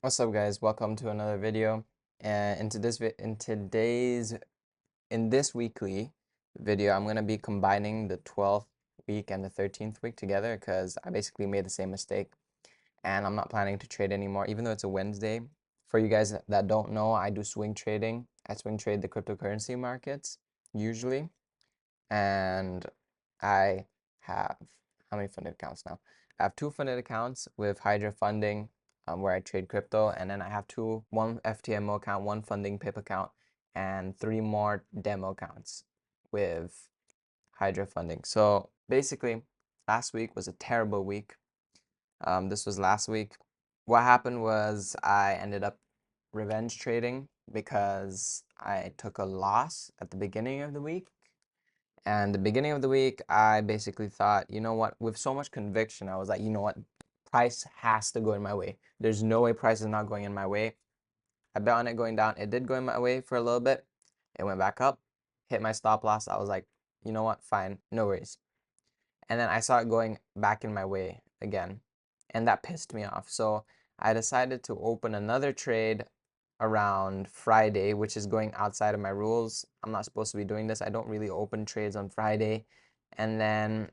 What's up, guys? Welcome to another video. And in this weekly video, I'm gonna be combining the 12th week and the 13th week together because I basically made the same mistake, and I'm not planning to trade anymore, even though it's a Wednesday. For you guys that don't know, I do swing trading. I swing trade the cryptocurrency markets usually, and I have how many funded accounts now? I have two funded accounts with Hydra funding, where I trade crypto, and then I have one FTMO account, one funding PIP account, and three more demo accounts with Hydra funding. So basically, last week was a terrible week. This was last week. What happened was I ended up revenge trading because I took a loss at the beginning of the week. And the beginning of the week, I basically thought, you know what, with so much conviction, I was like, you know what, price has to go in my way. There's no way price is not going in my way. I bet on it going down. It did go in my way for a little bit. It went back up, hit my stop loss. I was like, you know what, fine, no worries. And then I saw it going back in my way again, and that pissed me off. So I decided to open another trade around Friday, which is going outside of my rules. I'm not supposed to be doing this. I don't really open trades on Friday. And then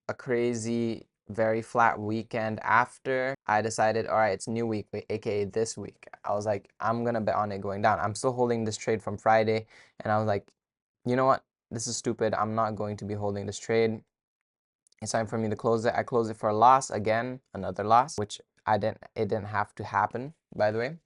a crazy, very flat weekend after, I decided, all right, it's new week, aka this week. I was like, I'm gonna bet on it going down. I'm still holding this trade from Friday, and I was like, you know what? This is stupid. I'm not going to be holding this trade. It's time for me to close it. I closed it for a loss again, another loss, which it didn't have to happen, by the way.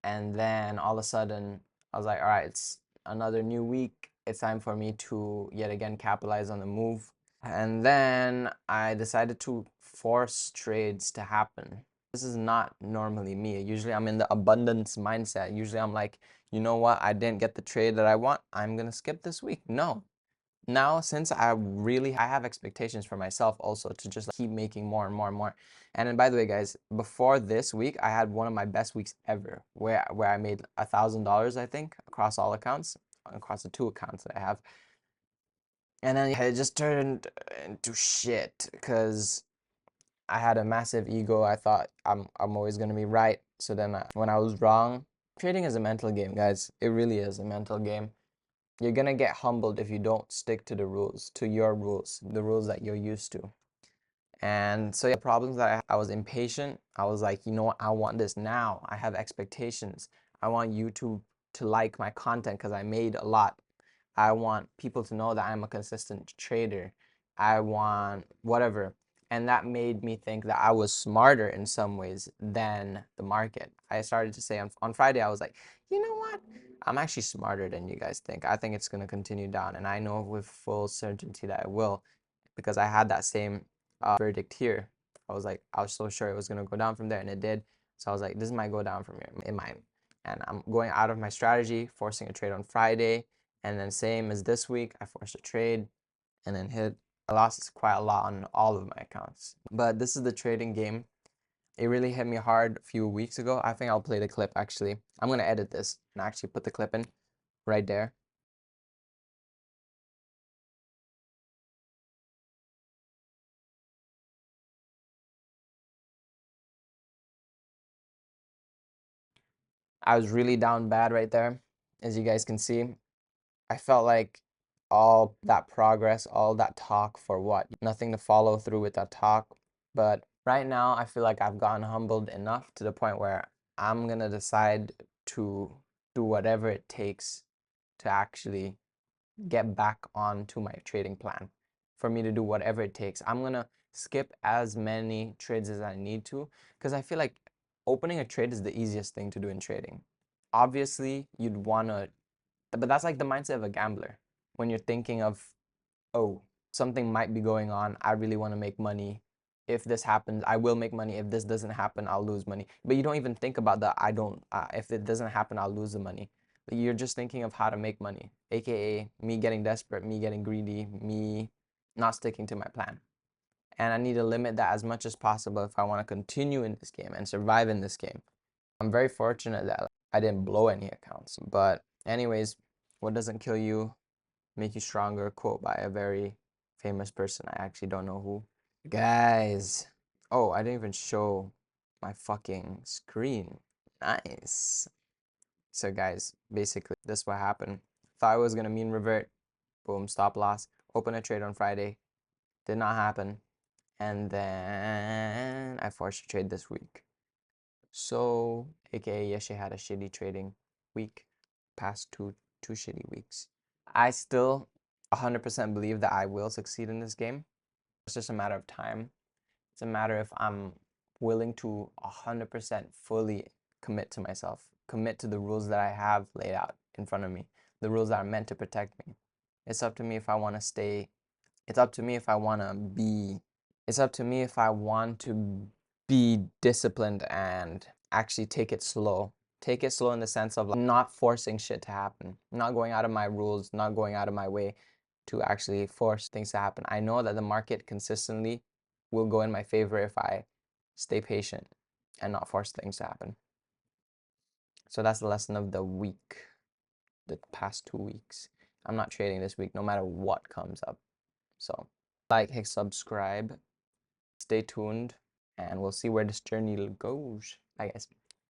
And then all of a sudden, I was like, all right, it's another new week. It's time for me to yet again capitalize on the move. And then I decided to force trades to happen. This is not normally me. Usually I'm in the abundance mindset. Usually I'm like, you know what? I didn't get the trade that I want. I'm going to skip this week. No, now, since I have expectations for myself also to just keep making more and more and more. And then, by the way, guys, before this week, I had one of my best weeks ever, where I made $1,000, I think, across all accounts, across the two accounts that I have. And then it just turned into shit because I had a massive ego. I thought I'm always gonna be right. So then when I was wrong, trading is a mental game, guys. It really is a mental game. You're gonna get humbled if you don't stick to the rules, to your rules, the rules that you're used to. And so yeah, the problems that I was impatient. I was like, you know what, I want this now. I have expectations. I want YouTube to like my content because I made a lot. I want people to know that I'm a consistent trader. I want whatever. And that made me think that I was smarter in some ways than the market. I started to say on Friday, I was like, you know what? I'm actually smarter than you guys think. I think it's going to continue down. And I know with full certainty that it will because I had that same verdict here. I was so sure it was going to go down from there, and it did. So I was like, this might go down from here in mine. And I'm going out of my strategy, forcing a trade on Friday. And then same as this week, I forced a trade and then hit. I lost quite a lot on all of my accounts. But this is the trading game. It really hit me hard a few weeks ago. I think I'll play the clip actually. I'm going to edit this and actually put the clip in right there. I was really down bad right there, as you guys can see. I felt like all that progress, all that talk for what? Nothing to follow through with that talk. But right now, I feel like I've gotten humbled enough to the point where I'm going to decide to do whatever it takes to actually get back onto my trading plan. For me to do whatever it takes. I'm going to skip as many trades as I need to because I feel like opening a trade is the easiest thing to do in trading. Obviously, you'd want to, but that's like the mindset of a gambler. When you're thinking of, oh, something might be going on, I really want to make money. If this happens, I will make money. If this doesn't happen, I'll lose money. But you don't even think about the I don't, if it doesn't happen, I'll lose the money. You're just thinking of how to make money, aka me getting desperate, me getting greedy, me not sticking to my plan. And I need to limit that as much as possible if I want to continue in this game and survive in this game. I'm very fortunate that I didn't blow any accounts. But anyways, what doesn't kill you make you stronger, quote by a very famous person. I actually don't know who. Guys. Oh, I didn't even show my fucking screen. Nice. So guys, basically this is what happened. Thought I was gonna mean revert, boom, stop loss, open a trade on Friday, did not happen, and then I forced a trade this week. So aka Yeshe had a shitty trading week, past two shitty weeks. I still 100% believe that I will succeed in this game. It's just a matter of time. It's a matter if I'm willing to 100% fully commit to myself, commit to the rules that I have laid out in front of me, the rules that are meant to protect me. It's up to me if I want to stay. It's up to me if I want to be. It's up to me if I want to be disciplined and actually take it slow. Take it slow in the sense of like not forcing shit to happen, not going out of my rules, not going out of my way to actually force things to happen. I know that the market consistently will go in my favor if I stay patient and not force things to happen. So that's the lesson of the week, the past 2 weeks. I'm not trading this week no matter what comes up. So like, hit subscribe, stay tuned, and we'll see where this journey goes, I guess.